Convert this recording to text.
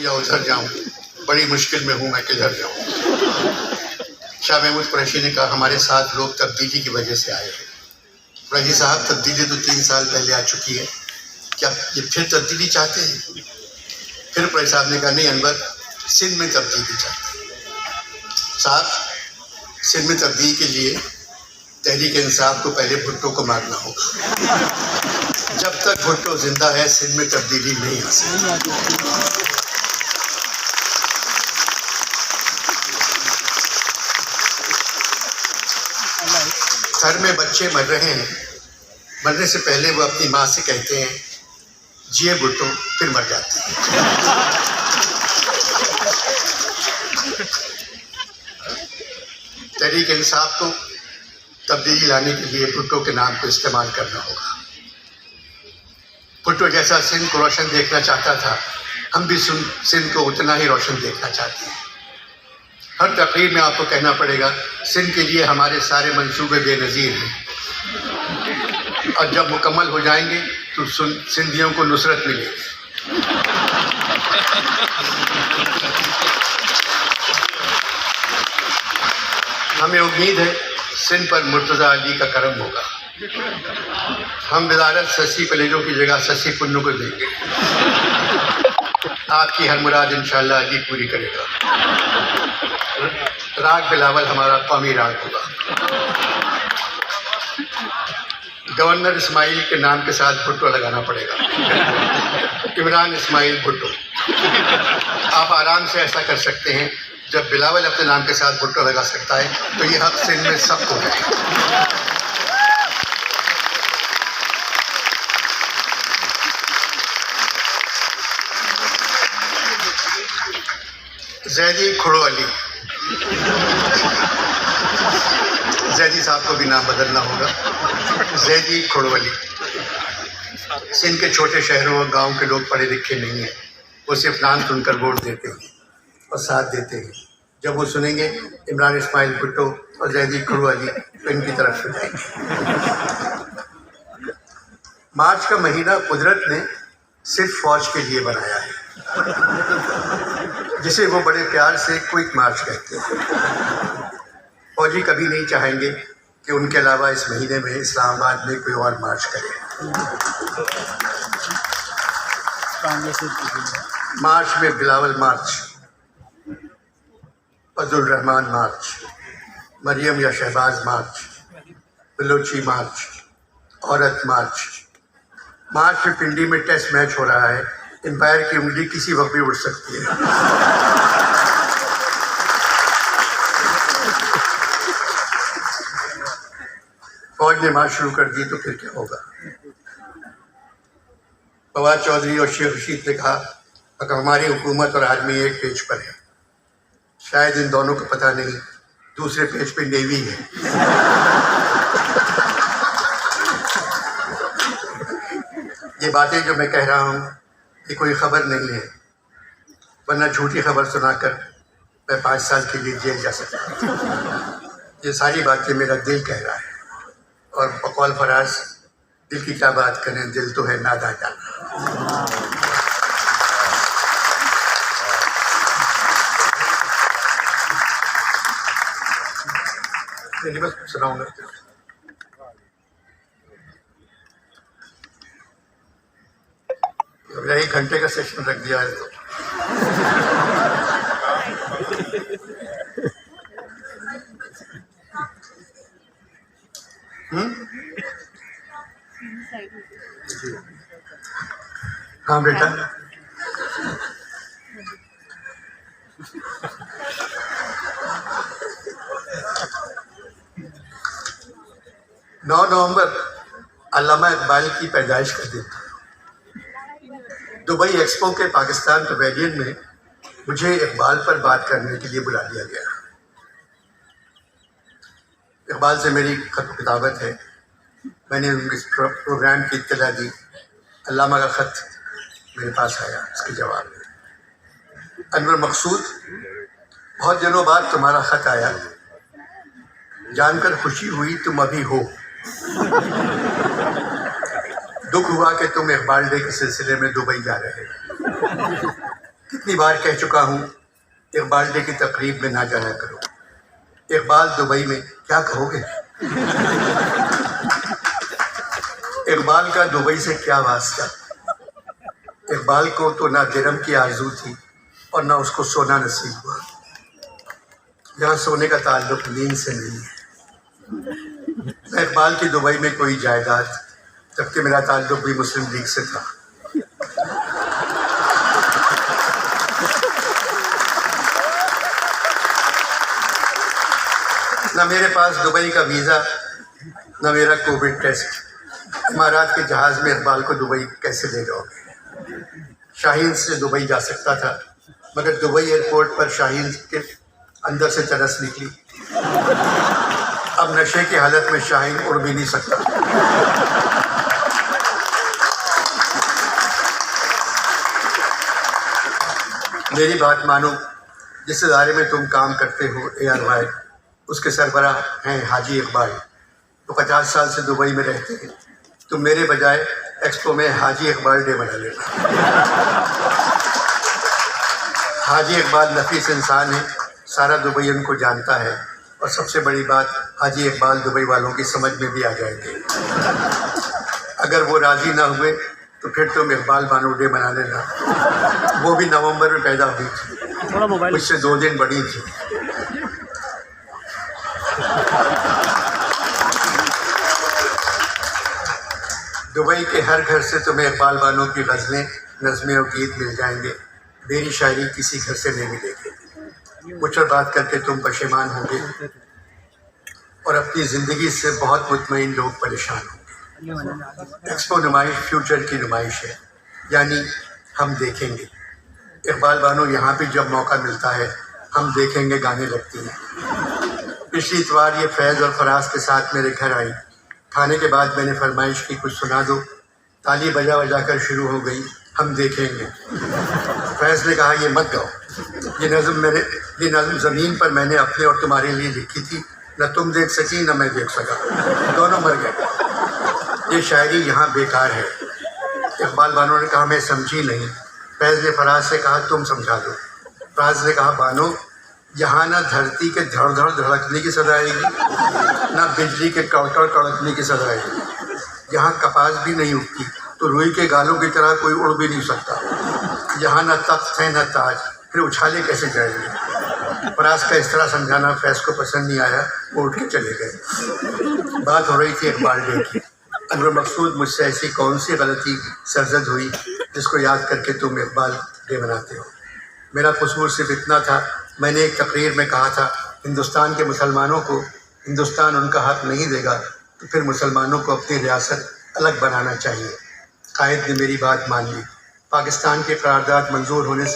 या उधर जाऊं, बड़ी मुश्किल में हूं, मैं किधर जाऊं। शाह महमूद कुरैशी ने कहा हमारे साथ लोग तब्दीली की वजह से आए हैं। कुरैशी साहब, तब्दीली तो 3 साल पहले आ चुकी है, क्या ये फिर तब्दीली चाहते हैं? फिर कुरैशी साहब ने कहा नहीं अनवर, सिंध में तब्दीली चाहते हैं। साहब, सिंध में तब्दीली के लिए तहरीक इंसाफ को पहले भुट्टो को मारना होगा। जब तक भुट्टो जिंदा है सिंध में तब्दीली नहीं आ सकती। घर में बच्चे मर रहे हैं, मरने से पहले वो अपनी माँ से कहते हैं जिए भुट्टो, फिर मर जाते हैं। तहरीक इंसाफ को तब्दीली लाने के लिए भुट्टो के नाम को इस्तेमाल करना होगा। भुट्टो जैसा सिंध को रोशन देखना चाहता था, हम भी सिंध को उतना ही रोशन देखना चाहते हैं। हर तकरीर में आपको कहना पड़ेगा सिंध के लिए हमारे सारे मंसूबे बेनज़ीर हैं और जब मुकम्मल हो जाएंगे तो सिंधियों को नुसरत मिलेगी। हमें उम्मीद है सिंध पर मुर्तज़ा अली का करम होगा। हम वज़ारत सस्सी कलेजों की जगह सस्सी पुन्नू को देंगे। आपकी हर मुराद इंशाअल्लाह अली पूरी करेगा। राग बिलावल हमारा कौमी राग होगा। गवर्नर इस्माइल के नाम के साथ भुट्टो लगाना पड़ेगा, इमरान इस्माइल भुट्टो। आप आराम से ऐसा कर सकते हैं, जब बिलावल अपने नाम के साथ भुट्टो लगा सकता है तो ये हक सिंध में सबको है। जैदी खुड़ो अली, जैदी साहब को भी नाम बदलना होगा, जैदी खुड़ो अली। सिंध के छोटे शहरों और गांव के लोग पढ़े लिखे नहीं हैं, वो सिर्फ नाम सुनकर वोट देते हैं और साथ देते हैं। जब वो सुनेंगे इमरान इस्माइल भुट्टो और जैदी खुड़ो अली तो इनकी तरफ से जाएंगे। मार्च का महीना कुदरत ने सिर्फ फौज के लिए बनाया है, जिसे वो बड़े प्यार से क्विक मार्च कहते हैं। फौजी कभी नहीं चाहेंगे कि उनके अलावा इस महीने में इस्लामाबाद में कोई और मार्च करे। मार्च में बिलावल मार्च, फजल रहमान मार्च, मरियम या शहबाज मार्च, बलोची मार्च, औरत मार्च। मार्च में पिंडी में टेस्ट मैच हो रहा है, एम्पायर की उंगली किसी वक्त भी उड़ सकती है। फौज ने मार्च शुरू कर दी तो फिर क्या होगा? फवाद चौधरी और शेख रशीद ने कहा अगर हमारी हुकूमत और आर्मी एक पेज पर है, शायद इन दोनों को पता नहीं दूसरे पेज पे नेवी है। ये बातें जो मैं कह रहा हूँ ये कोई खबर नहीं है, वरना झूठी खबर सुनाकर मैं 5 साल के लिए जेल जा सकता। ये सारी बातें मेरा दिल कह रहा है और बकौल फराज दिल की क्या बात करें, दिल तो है नादा जाना। बस सुनाऊंगा। मेरा 1 घंटे का सेशन रख दिया है तो हाँ बेटा, नवंबर अल्लामा इकबाल की पैदाइश का दिन था। दुबई एक्सपो के पाकिस्तान पवेलियन में मुझे इकबाल पर बात करने के लिए बुला लिया गया। इकबाल से मेरी खत किताबत है, मैंने उनके प्रोग्राम की इत्तला दी। अल्लामा का ख़त मेरे पास आया, उसके जवाब में अनवर मकसूद, बहुत दिनों बाद तुम्हारा ख़त आया, जानकर खुशी हुई तुम अभी हो। दुख हुआ कि तुम इकबाल डे के सिलसिले में दुबई जा रहे हो। कितनी बार कह चुका हूँ इकबाल डे की तकरीब में ना जाया करो। इकबाल दुबई में क्या कहोगे? इकबाल का दुबई से क्या वास्ता? इकबाल को तो ना दिरहम की आरजू थी और ना उसको सोना नसीब हुआ। यहाँ सोने का ताल्लुक नींद से नहीं है। मैं इकबाल की दुबई में कोई जायदाद, जबकि मेरा ताल्लुक भी मुस्लिम लीग से था। न मेरे पास दुबई का वीज़ा, न मेरा कोविड टेस्ट। इमारात के जहाज़ में इकबाल को दुबई कैसे ले जाओगे? शाहीन से दुबई जा सकता था, मगर दुबई एयरपोर्ट पर शाहीन के अंदर से चरस निकली। अब नशे की हालत में शाहीन उड़ भी नहीं सकता। मेरी बात मानो, जिस इदारे में तुम काम करते हो ARY, उसके सरबराह हैं हाजी इकबाल। तो 50 साल से दुबई में रहते हैं। तुम मेरे बजाय एक्सपो में हाजी इकबाल डे मना लेना। हाजी इकबाल नफीस इंसान है, सारा दुबई उनको जानता है, और सबसे बड़ी बात, हाजी इकबाल दुबई वालों की समझ में भी आ जाएंगे। अगर वो राज़ी ना हुए तो फिर तुम इकबाल बानो डे मना लेना। वो भी नवंबर में पैदा हुई थी, मुझसे 2 दिन बड़ी थी। दुबई के हर घर से तुम्हें इकबाल बानो की गज़लें, नज़में और गीत मिल जाएंगे। मेरी शायरी किसी घर से नहीं मिलेगी। मुझ पर बात करके तुम पशेमान होंगे और अपनी ज़िंदगी से बहुत मुतमईन लोग परेशान होंगे। एक्सपो नुमाइश फ्यूचर की नुमाइश है, यानी हम देखेंगे। इकबाल बानो यहाँ भी जब मौका मिलता है हम देखेंगे गाने लगती हैं। पिछली इतवार ये फैज़ और फराज के साथ मेरे घर आई। खाने के बाद मैंने फरमाइश की कुछ सुना दो। ताली बजा बजा कर शुरू हो गई, हम देखेंगे। फैज़ ने कहा ये मत गाओ, ये नज़म ज़मीन पर मैंने अपने और तुम्हारे लिए लिखी थी। न तुम देख सकी न मैं देख सका, दोनों मर गए। ये शायरी यहाँ बेकार है। इकबाल बानो ने कहा मैं समझी नहीं। फैज़ ने फराज से कहा तुम समझा दो। फराज ने कहा बानो, यहाँ ना धरती के धड़ धड़ धड़कने की सदा आएगी, ना बिजली के कड़कड़ कड़कने की सदा आएगी। यहाँ कपास भी नहीं उगती, तो रुई के गालों की तरह कोई उड़ भी नहीं सकता। यहाँ न तख्त है न ताज, फिर उछाले कैसे जाएंगे? फराज का इस तरह समझाना फैज़ को पसंद नहीं आया, वो उठ के चले गए। बात हो रही थी इकबाल डे की। अनवर मकसूद मुझसे ऐसी कौन सी गलती सरजद हुई जिसको याद करके तुम इकबाल डे मनाते हो? मेरा कसूर सिर्फ इतना था, मैंने एक तकरीर में कहा था हिंदुस्तान के मुसलमानों को हिंदुस्तान उनका हक नहीं देगा तो फिर मुसलमानों को अपनी रियासत अलग बनाना चाहिए। कायद ने मेरी बात मान ली। पाकिस्तान के करारदाद मंजूर होने से